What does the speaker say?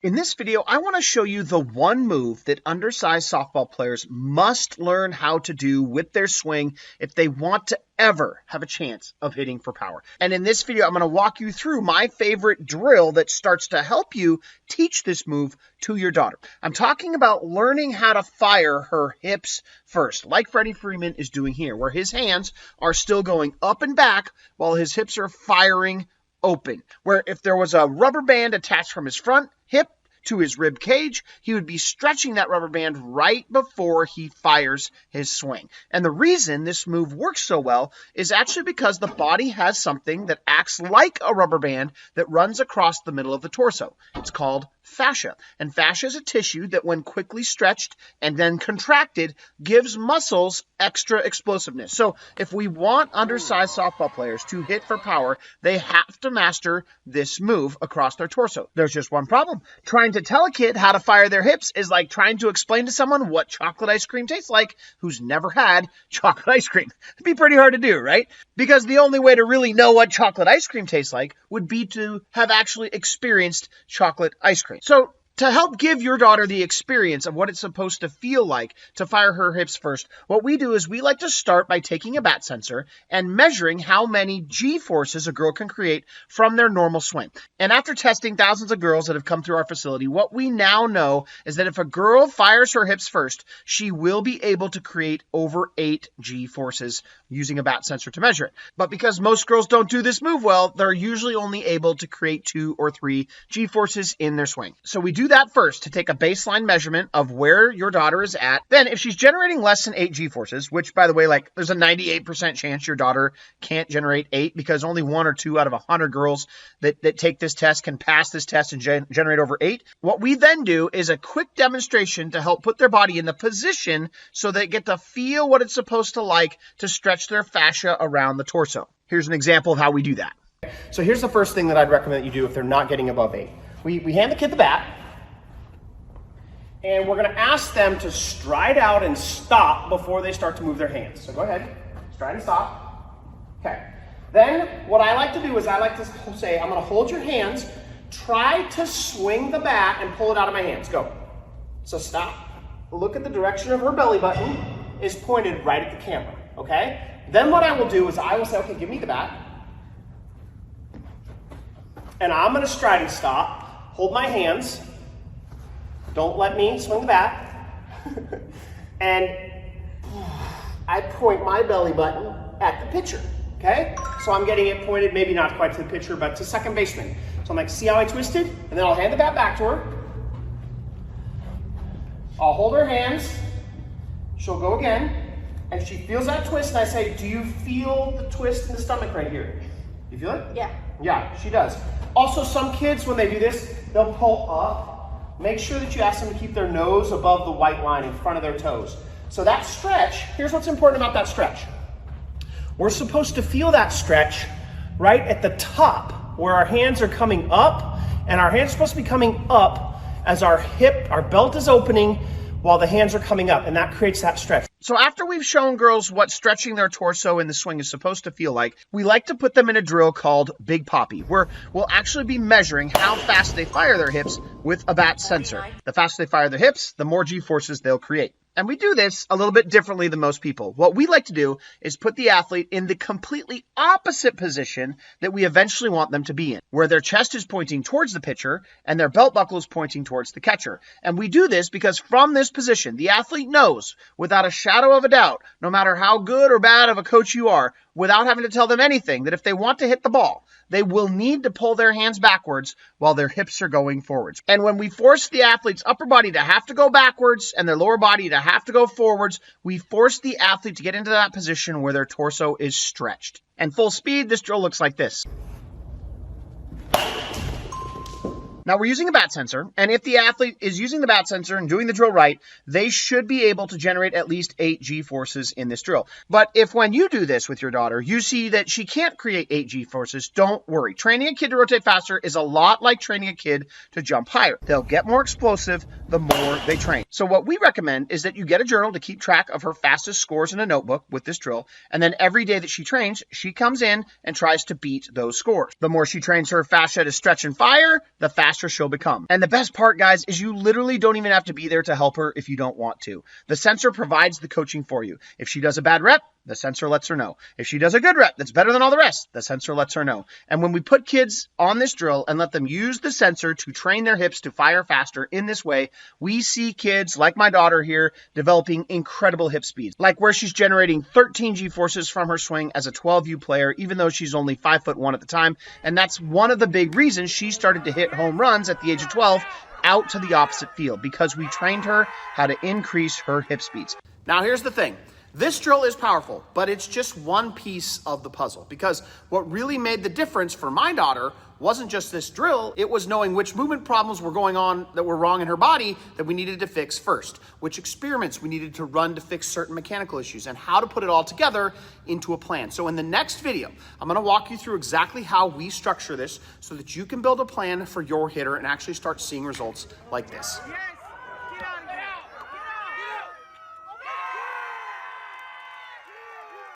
In this video, I want to show you the one move that undersized softball players must learn how to do with their swing if they want to ever have a chance of hitting for power. And in this video, I'm going to walk you through my favorite drill that starts to help you teach this move to your daughter. I'm talking about learning how to fire her hips first, like Freddie Freeman is doing here, where his hands are still going up and back while his hips are firing open, where if there was a rubber band attached from his front hip to his rib cage, he would be stretching that rubber band right before he fires his swing. And the reason this move works so well is actually because the body has something that acts like a rubber band that runs across the middle of the torso. It's called fascia. And fascia is a tissue that when quickly stretched and then contracted gives muscles extra explosiveness. So if we want undersized softball players to hit for power, they have to master this move across their torso. There's just one problem. Trying to tell a kid how to fire their hips is like trying to explain to someone what chocolate ice cream tastes like who's never had chocolate ice cream. It'd be pretty hard to do, right? Because the only way to really know what chocolate ice cream tastes like would be to have actually experienced chocolate ice cream. So to help give your daughter the experience of what it's supposed to feel like to fire her hips first, what we do is we like to start by taking a bat sensor and measuring how many G-forces a girl can create from their normal swing. And after testing thousands of girls that have come through our facility, what we now know is that if a girl fires her hips first, she will be able to create over 8 G-forces using a bat sensor to measure it. But because most girls don't do this move well, they're usually only able to create 2 or 3 G-forces in their swing. So we do that first to take a baseline measurement of where your daughter is at. Then if she's generating less than 8 G-forces, which by the way, like there's a 98% chance your daughter can't generate 8 because only 1 or 2 out of 100 girls that take this test can pass this test and generate over 8. What we then do is a quick demonstration to help put their body in the position so they get to feel what it's supposed to like to stretch their fascia around the torso. Here's an example of how we do that. So here's the first thing that I'd recommend that you do if they're not getting above 8. We hand the kid the bat, and we're going to ask them to stride out and stop before they start to move their hands. So go ahead, stride and stop. Okay. Then what I like to do is I like to say, I'm going to hold your hands, try to swing the bat and pull it out of my hands. Go. So stop. Look at the direction of her belly button is pointed right at the camera. Okay? Then what I will do is I will say, okay, give me the bat. And I'm going to stride and stop. Hold my hands. Don't let me swing the bat. And I point my belly button at the pitcher. Okay? So I'm getting it pointed, maybe not quite to the pitcher, but to second baseman. So I'm like, see how I twisted? And then I'll hand the bat back to her. I'll hold her hands. She'll go again. And she feels that twist, and I say, do you feel the twist in the stomach right here? You feel it? Yeah. Yeah, she does. Also, some kids, when they do this, they'll pull up. Make sure that you ask them to keep their nose above the white line in front of their toes. So that stretch, here's what's important about that stretch. We're supposed to feel that stretch right at the top where our hands are coming up, and our hands are supposed to be coming up as our belt is opening while the hands are coming up, and that creates that stretch. So after we've shown girls what stretching their torso in the swing is supposed to feel like, we like to put them in a drill called Big Poppy, where we'll actually be measuring how fast they fire their hips with a bat sensor. The faster they fire their hips, the more G-forces they'll create. And we do this a little bit differently than most people. What we like to do is put the athlete in the completely opposite position that we eventually want them to be in, where their chest is pointing towards the pitcher and their belt buckle is pointing towards the catcher. And we do this because from this position, the athlete knows without a shadow of a doubt, no matter how good or bad of a coach you are, without having to tell them anything, that if they want to hit the ball, they will need to pull their hands backwards while their hips are going forwards. And when we force the athlete's upper body to have to go backwards and their lower body to have to go forwards, we force the athlete to get into that position where their torso is stretched. And full speed, this drill looks like this. Now we're using a bat sensor, and if the athlete is using the bat sensor and doing the drill right, they should be able to generate at least 8 G-forces in this drill. But if when you do this with your daughter, you see that she can't create 8 G-forces, don't worry. Training a kid to rotate faster is a lot like training a kid to jump higher. They'll get more explosive the more they train. So what we recommend is that you get a journal to keep track of her fastest scores in a notebook with this drill, and then every day that she trains, she comes in and tries to beat those scores. The more she trains her fascia to stretch and fire, the faster faster she'll become. And the best part, guys, is you literally don't even have to be there to help her if you don't want to. The sensor provides the coaching for you. If she does a bad rep, the sensor lets her know. If she does a good rep that's better than all the rest, the sensor lets her know. And when we put kids on this drill and let them use the sensor to train their hips to fire faster in this way, we see kids like my daughter here developing incredible hip speeds, like where she's generating 13 G-forces from her swing as a 12U player, even though she's only 5'1" at the time. And that's one of the big reasons she started to hit home runs at the age of 12 out to the opposite field, because we trained her how to increase her hip speeds. Now, here's the thing. This drill is powerful, but it's just one piece of the puzzle, because what really made the difference for my daughter wasn't just this drill, it was knowing which movement problems were going on that were wrong in her body that we needed to fix first, which experiments we needed to run to fix certain mechanical issues, and how to put it all together into a plan. So in the next video, I'm gonna walk you through exactly how we structure this so that you can build a plan for your hitter and actually start seeing results like this.